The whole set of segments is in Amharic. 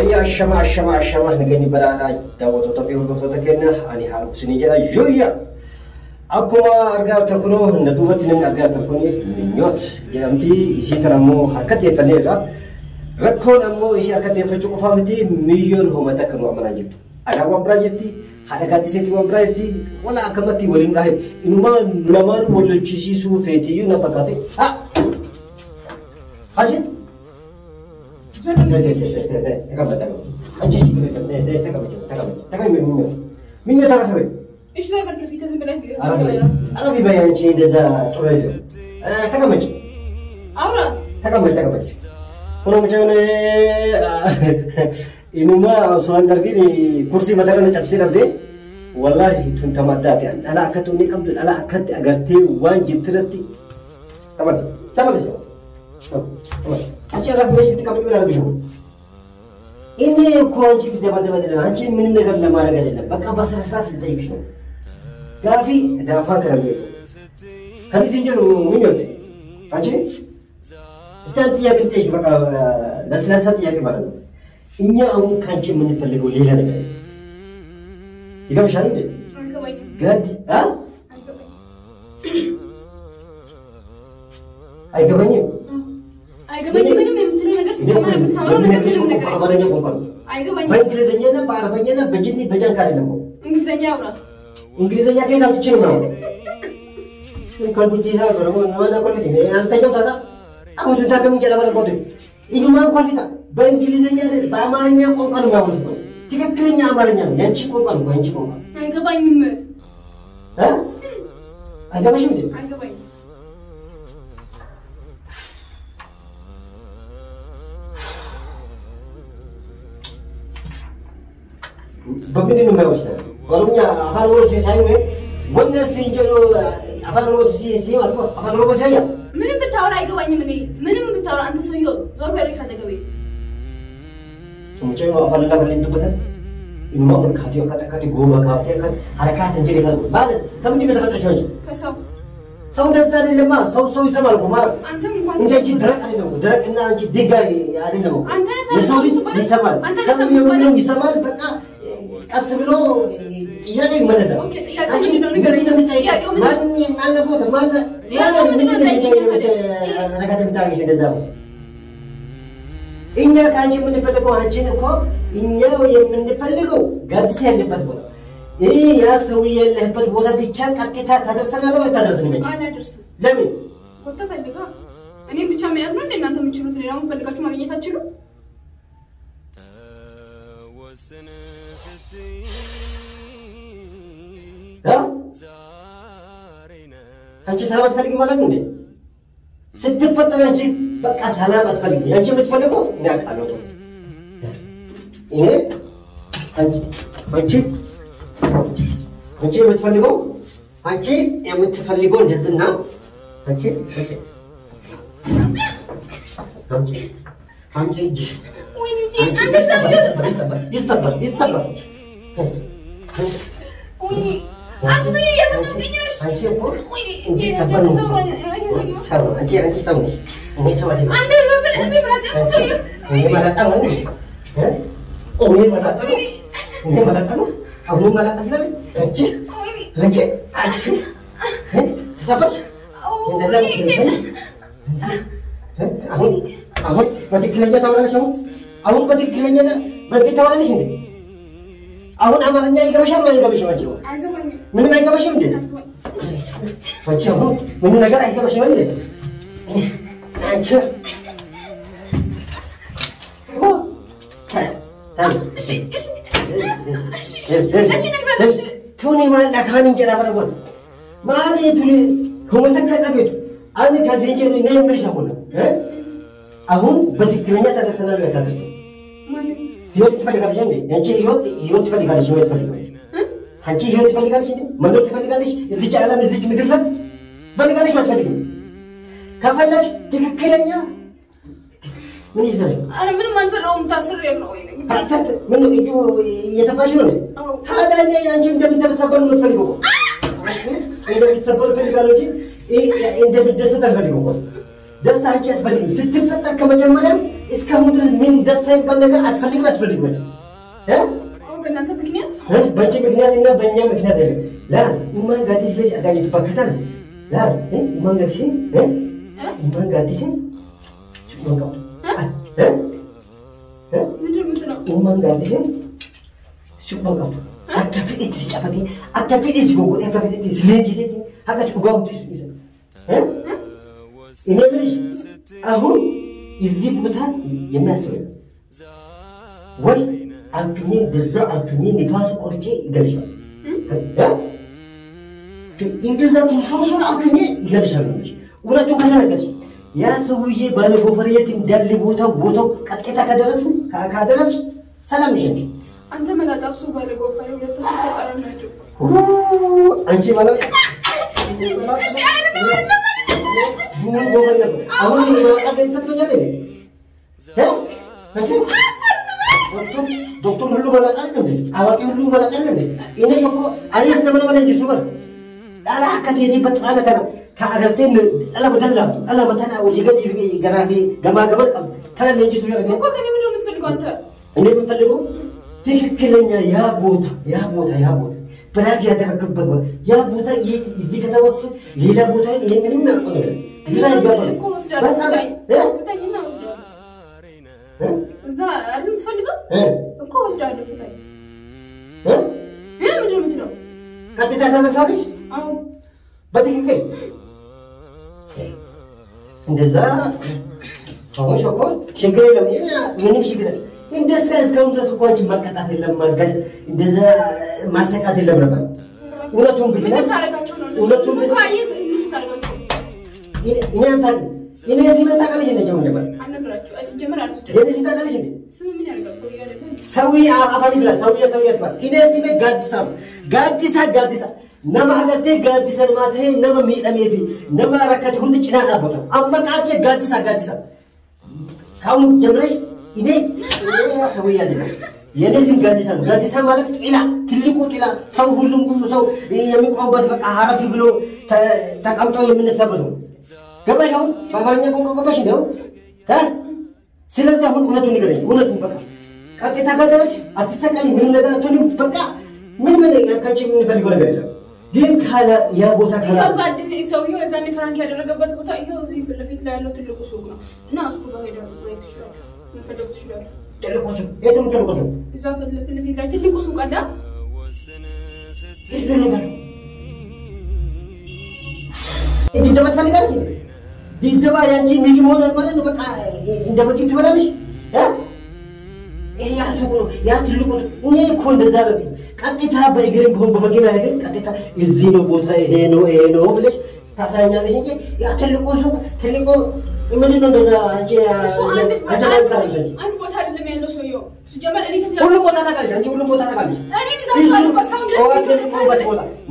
يا الشمع نجني بدأنا دعوة تطفيه القصة كنا أني حارب سنجلا جويا أكما أرجع تكونوا ندوبة أرجع تكوني نيوت جامتي يصير ترامو حركة فنيرة ركون أمو يصير حركة فشوك فامتي مليون هم تكنوا أمنا جتو أنا وامبراجتي هذا قادي سنتي وامبراجتي ولا أكمتي ولين داهي إنه ما لمان ولا تشيسي سو فيتي ينبقى ها هاجي من يتعرف به؟ إيش لا يبرك في تزم بلاد أنا في بيان شيء ده توريزم تكمل أورا تكمل هنا مجانا إنه ما سؤال درجي كرسي مثلا نجابسي ربي والله تنتمدات يعني ألا أكتوني قبل ألا أكت أجرتي وان جبترتي تمام أشياء رفض شيء تكمل ولا بيشوف إني كونشي في دبادة بدل أنشي من نقدر لما رجعنا بقى بس رسالة في تيجي شنو كافي دافع كلامي كذي سنجرو مين يوتي أنشي استنتي يا كنتيش بقى لسلاسة يا كبار إني أم كانشي من تفلقوا ليه أنا يقام شايف ده قد ها أي كمان أيقبني من مثل نجس كمان بتحاول أيقبني بإنجليزية نا بعربية نا بجني بجان كاري نمو إنجليزية أورا إنجليزية كي نام تشينو نامو كل بيجي هذا برضو ما أنا كل بيجي أنا تيجي بتاعه أنا تو تاكل من جلابة برضو إنه ما كل بيجي بإنجليزية نا بعمارية كون كانوا ما وصلوا تيجي كلينيا عمارية ينشي كون كانوا ينشي كون أيقبني ها أيقبني شو ده أيقبني بمدينة ما وصل قالوا أفعل ورث سايوه والناس ينجلوا أفعل ورث سي أفعل ورث سايا من بتحاول أيقبني من بتحاول أنت سيود زور بيرك هذا قوي ثم شيء أفعل الله فلين تبتن إنه ما أقول كاتيو كاتي غوما كافتي كات حركات تنجلي كلام بعد كم تبي تفكر شوي كسب سو ده لما سو يسمع لكم مار أنت ممكن إنت أنت درك عليه لهم درك إن أنت دقاي عليه لهم أنت يسمع يسمع بقى أسمعه يعني ما نزل أوكي يعني ما نقول ما أنا كاتب تاعي شو نزاو إنك أنت من نفلقه أنت نكو إنك من نفلقه قد سهل بدبر إيه يا سوي اللي بدبر بيتشان كتير تدرسنا لو تدرسني مني أنا أدرس لمن وأنت فلقه أنا بيتشان ميزنا إن أنت من شنو سنين أنا فلقه شو ما جيت أشيله ها أنت سلامة تفلقي مالك مني ستفتح أنت بقى سلامة تفلقي أنت بتفلقه ناك أنا تو إيه أنت بتفلقه أنت يوم تفلقون جزنا أنت ويني أنت سوي يستبر ويني أنت سوي يا سوي أنت يقول ويني أنت سوي أنت سوي أنت سوي أنت أبي برات سوي ini malah tahu ni, ini malah tahu, aku malah kasih lagi, lagi, siapa? aku berarti kelihatan tahu lah semua, aku berarti kelihatan berarti tahu lah sini, aku amalnya ikan macam macam, mana ikan macam ni, macam mana negara ikan macam ni, macam كوني ما لك هاني جرا بربون ما لي تولي هم تكلموا أنا كزينجر نيم مش هقول أهون بتكلمني تاسسنا له تاسس يوت تفعل كذا شيء يعني يوت تفعل كذا شيء تفعل هنشي يوت تفعل كذا شيء منو تفعل كذا شيء إذا جعلنا مزيج مدرلا تفعل كذا شيء ما تفعل كفلك تكلمني ምን ይሰራል አረ ምንም አልሰራውም ታስር ያለው ወይ ታታ ምን እጁ እየተባሽ ነው ታዲያ አንቺ እንደምትሰበሩ ነው ትፈልገው እንደምትሰበሩ ፈልጋለሁ እንጂ እንደምትደሰት አልፈልገው ደስታ አንቺ አትፈልጊም ስትፈጠር ከመጀመሪያም እስካሁን ድረስ ምን ደስታ ይባል ነገር አትፈልጊም በእናንተ ምክንያት በአንቺ ምክንያትና በእኛ ምክንያት አይደለም ላ ማን ጋዲስ ለሽ አጋኝ ተባከታል ላ ማን ጋዲስ ማን ጋዲስ ሱቆንቃው ምንድነው ማን ጋዲስ ሱቆንቃው አካፊት ሲጫፈቂ አካፊት ሲጎጎ አካፊት ሲለጊዜ አጋጭ ጓምቱ እኔ ምንሽ አሁን እዚህ ቦታ የሚያስረው ወይ አልኩኝ ደዛ አልኩኝ ንፋስ ቆርጬ ይገልሻል እንደዛ ተፈውሶን አልኩኝ ይገልሻል ወላቱ ካደረገሽ ያ ሰውዬ ባለ ጎፈሬት እንዳለ ቦታው ቀጥታ ካደረስ ሰላም ነሽ አንተ መላጣሱ ባለ ጎፈሬ ሁለት ተቀራራቢ ናቸው አንቺ ማለት እሺ ጎፈሬ አሁን ይወጣ ይተከኛል አንቺ ዶክተር ሁሉ መላጣል እንዴ አዋቂ ሁሉ መላጣል እንዴ እኔ እኮ አሪስ ነው ማለት እንጂ ሱበር አላ ከቴኒ በጥራለተና ከአገርቴን አላ በተና ወዲገድ ገራፊ ገማገበል ተረለ እንጂ ሱበር እኮ ከኔ ምንድነው የምትፈልገው አንተ እኔ የምፈልገው ትክክለኛ ያ ቦታ ብራግ ያደረገበት ያ ቦታ እዚህ ከተወጡ ሌላ ቦታ ይሄንን ነው እኮ በጣም እዛ አሉን ትፈልገው እኮ ወስዳለሁ ፍታይ ምንድነው የምትለው ቀጥታ ተነሳለሽ አዎ በትክክል እንደዛ አሁን ሾኮ ችግር የለም ምንም ችግር እንደዛ እስካሁን ድረስ እኮ አንቺ መቀጣት የለም ማገድ እንደዛ ማሰቃት የለም ነበር ሁለቱም ግን ሁለቱም እኔ ሲመጣ ቃልሽ ነች ነው ነበር አነግራችሁ ሲጀመር አልወስደም የኔ ሲታቃልሽ እንዴ ስም ምን ያደርጋል ሰውዬ አይደለም ሰውዬ አፋሪ ብላ ሰውዬ አትባል እኔ ሲመ ጋዲሳ ነማ አገቴ ጋዲሳ ማቴ ነማ ሚደሜፊ ነማ ረከት ሁንድ ጭና ዳቦታ አመቃቼ ጋዲሳ ካሁን ጀምረሽ እኔ ሰውዬ አይደለም የኔ ሲም ጋዲሳ ማለት ጤላ ትልቁ ጤላ ሰው ሁሉ ሰው የሚቆምበት በቃ አረፍ ብሎ ተቀምጦ የምንሰበለው ገባሽው ባባኛ ቆንቆቆሽ ነው ስለዚህ አሁን እውነቱን ንገረኝ እውነቱን በቃ ቀጥታ ካደረች አትሰቃይ ምን ነገር አትሆንም በቃ ምን ያካች ምን ፈልገው ነገር የለም ግን ካለ ያ ቦታ ካለ ያው ጋዲስ ሰውዬው እዛኔ ፍራንክ ያደረገበት ቦታ ይሄው እዚህ በለፊት ላይ ያለው ትልቁ ሱቅ ነው እና እሱ ጋር ሄደው ወይት ይችላል ምን ይችላል ትልቁ ሱቅ የቱም ትልቁ ሱቅ እዛ በለፊት ላይ ትልቁ ሱቅ አለ ይሄ ነገር እንዴት ፈልጋለሽ ዲንተባ ያንቺ ምግብ ሆናል ማለት ነው በቃ እንደ ምግብ ትበላለሽ ይሄ ያሱቁ ነው ያ ትልቁ እኔ እኮ እንደዛ ነው ቀጥታ በእግርም ቢሆን በመኪና ሄደን ቀጥታ እዚህ ነው ቦታ ይሄ ነው ብለሽ ታሳኛለሽ እንጂ ያ ትልቁ ሱቅ ትልቁ ምንድን ነው እንደዛ አንቺ አንድ ቦታ አይደለም ያለው ሰውዬው ሲጀመር እኔ ከተያ ሁሉ ቦታ ታውቃለሽ አንቺ ሁሉ ቦታ ታውቃለሽ እኔ ዛሬ እስካሁን ድረስ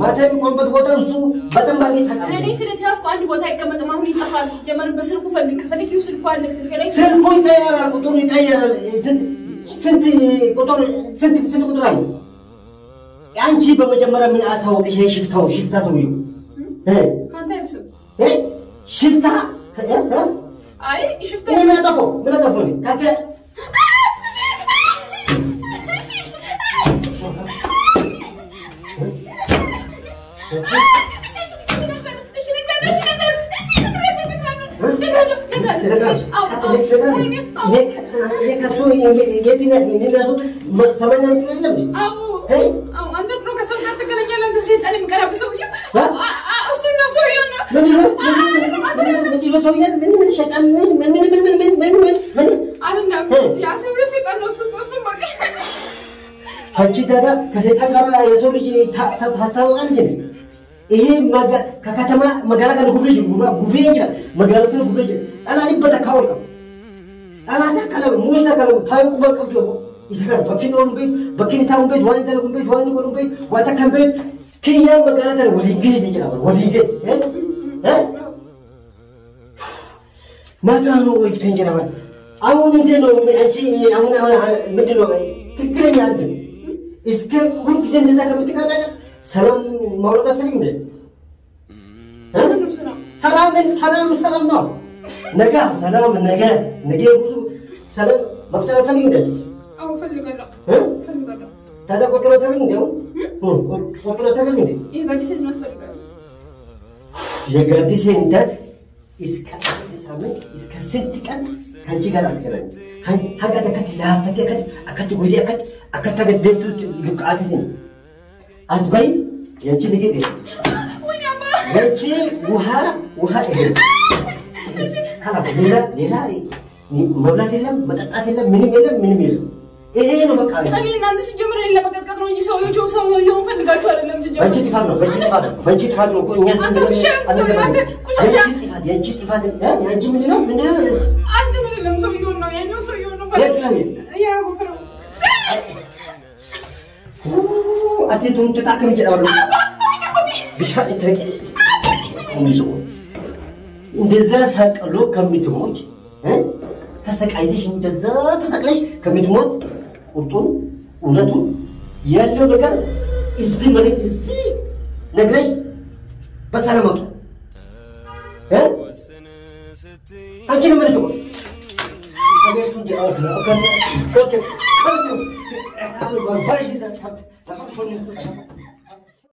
ማታ የሚቆምበት ቦታ እሱ በጣም ባርጌ ታውቃለሽ እኔ ስለተያዝኩ አንድ ቦታ አይቀመጥም አሁን ይጠፋል ሲጀመር በስልኩ ከፈልኪው ስልኩ አለ ስልክ ላይ ስልኩ ይጠያራል ቁጥሩ ይጠያራል ስንት ቁጥር አለ አንቺ በመጀመሪያ ምን አሳወቅሽ ሽፍታ ሰውዬው ካንተ አይብስም ሽፍታ አይ ሽፍታ እኔ ምን አጠፋው ካንተ ከሰይጣን ጋር የሰው ልጅ ታታወቃለች ይሄ ከከተማ መጋላ ጉቤ ይችላል መጋላቱ ጉቤ አላኒ በተካውል አላታ ከለም ሙስታ ከለም ታውቁ በቀብዶ ይሰራ በፊኖን ቤት በኪንታውን ቤት ዋን ተለቁ ቤት ዋን ቆሩ ቤት ዋተከም ቤት ከያ መጋላታ ወሊገ ይችላል ወሊገ ማታ ነው ወይስ ከንጀራ አሁን እንዴት ነው አንቺ አሁን ምንድን ነው ትክክለኛ አንተ እስከ ሁሉ ጊዜ እንደዛ ከምትቀጣቀጥ ሰላም ማውጣት አትፈልግም እንዴ? ሰላም ነው ነገ ሰላም ነገ ብዙ ሰላም መፍጠር አትፈልግም እንዴ? አዎ ፈልጋለሁ ታዲያ ቆጥሮ ተብኝ እንደው ቆጥሮ ተብኝ እንዴ? ይሄ በአዲስ ነው ፈልጋለሁ የጋዲስ እንታት እስከ ሳምንት እስከ ስንት ቀን አንቺ ጋር አትገናኝ ሀገር ከትላፈት አከት ጉዲ አከት ተገደቱ ልቃትኝ አትበይ ያንቺ ልጅ ወይኔ አባ ያንቺ ውሃ ይሄ ካላ ሌላ መብላት የለም መጠጣት የለም ምንም የለም ይሄ ነው በቃ እኔ እናንተ ሲጀምር እኔ ለመቀጥቀጥ ነው እንጂ ሰውየው ፈልጋችሁ አይደለም ሲጀምር አንቺ ጥፋት ነው እኮ እኛ ያንቺ ጥፋት ያንቺ ምንድነው አንተ ምንድነው ሰውየው ነው ያኛው ሰውየው ነው ያው ጎፈሮ አትቱን ተጣከም ይችላል ብቻ እንተቀ ቆሚዞ እንደዛ ሳቀሎ ከሚትሞች ተሰቃይተሽ እንደዛ ተሰቅለሽ ከሚትሞት ቁርጡን እውነቱን ያለው ነገር እዚህ ማለት እዚህ ነግረሽ በሰላም አውጡ አንቺ ነው ማለት ነው አቤቱ ዲአውት ነው ከተ